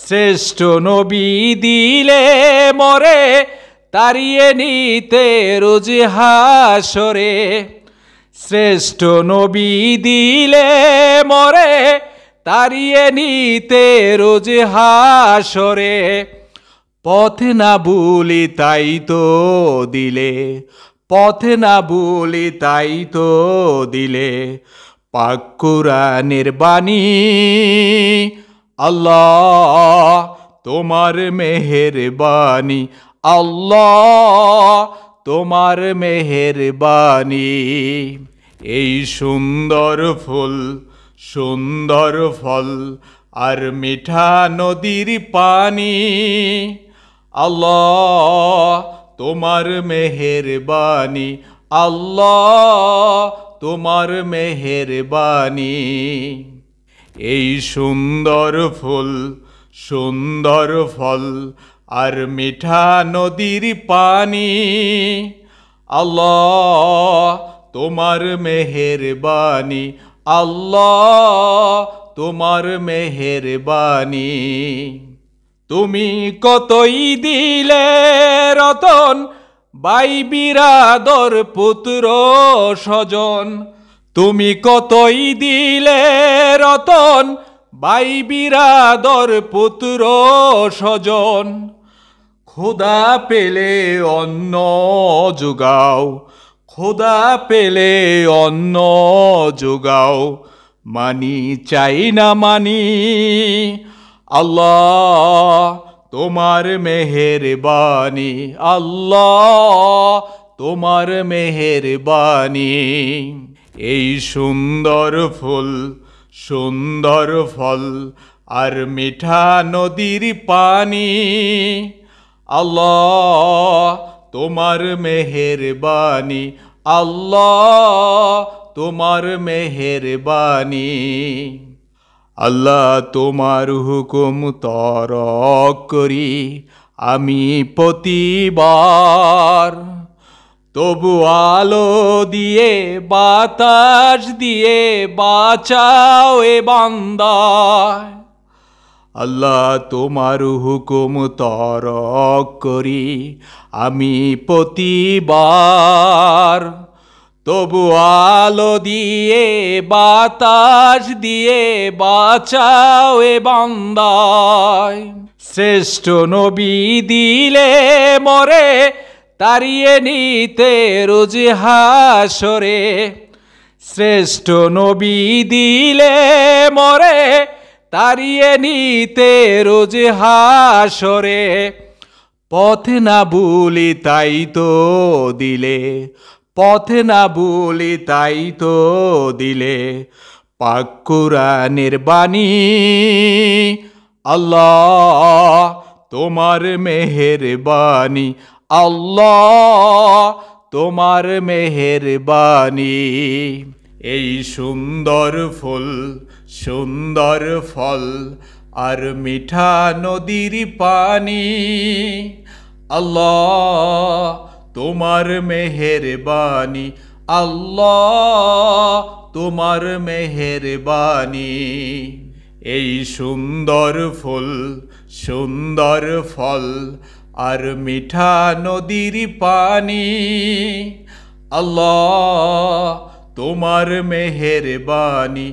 শ্রেষ্ঠ নবী দিলে মরে তাড়িয়ে নিতে রোজ হাসরে। শ্রেষ্ঠ নবী দিলে মরে তাড়িয়ে নিতে রোজ হাসরে। পথ না ভুলি তাই তো দিলে, পথ না ভুলি তাই তো দিলে পাক কুরআনের বাণী। আল্লাহ তোমার মেহেরবানি, আল্লাহ তোমার মেহেরবানি। এই সুন্দর ফুল সুন্দর ফল আর মিঠা নদীর পানি, আল্লাহ তোমার মেহেরবানি, আল্লাহ তোমার মেহেরবানি। এই সুন্দর ফুল সুন্দর ফল আর মিঠা নদীর পানি, আল্লাহ তোমার মেহেরবানি, আল্লাহ তোমার মেহেরবানি। তুমি কতই দিলে রতন ভাই বিরাদর পুত্র স্বজন। তুমি কতই দিলে রতন ভাই বিরাদর পুত্র স্বজন। খোদা পেলে অন্ন যোগাও, খোদা পেলে অন্ন যোগাও, মানি চাই না মানি। আল্লাহ তোমার মেহেরবানি, আল্লাহ তোমার মেহেরবানি। এই সুন্দর ফুল সুন্দর ফল আর মিঠা নদীর পানি, আল্লাহ তোমার মেহেরবানি, আল্লাহ তোমার মেহেরবানি। আল্লাহ তোমার হুকুম তরক করি আমি প্রতিবার, তবু আলো দিয়ে বাতাস দিয়ে বাঁচাও এ বান্দা। আল্লাহ তোমার হুকুম তরক করি আমি প্রতিবার, তবু আলো দিয়ে বাতাস দিয়ে বাঁচাও এ বান্দায়। শ্রেষ্ঠ নবী দিলে মরে তাড়িয়ে নিতে রোজ হাসরে। শ্রেষ্ঠ নবী দিলে মরে তাড়িয়ে নিতে রোজ হাসরে। পথ না ভুলি তাই তো দিলে, পথ না ভুলি তাই তো দিলে পাক কুরআনের বাণী। আল্লাহ তোমার মেহেরবানি, আল্লাহ তোমার মেহেরবানি। এই সুন্দর ফুল সুন্দর ফল আর মিঠা নদীর পানি, আল্লাহ তোমার মেহেরবানি, আল্লাহ তোমার মেহেরবানি। এই সুন্দর ফুল সুন্দর ফল আর মিঠা নদীর পানি, আল্লাহ তোমার মেহেরবানি,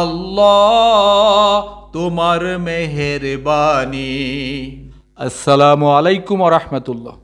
আল্লাহ তোমার মেহেরবানি। আসসালামু আলাইকুম ওয়া রাহমাতুল্লাহ।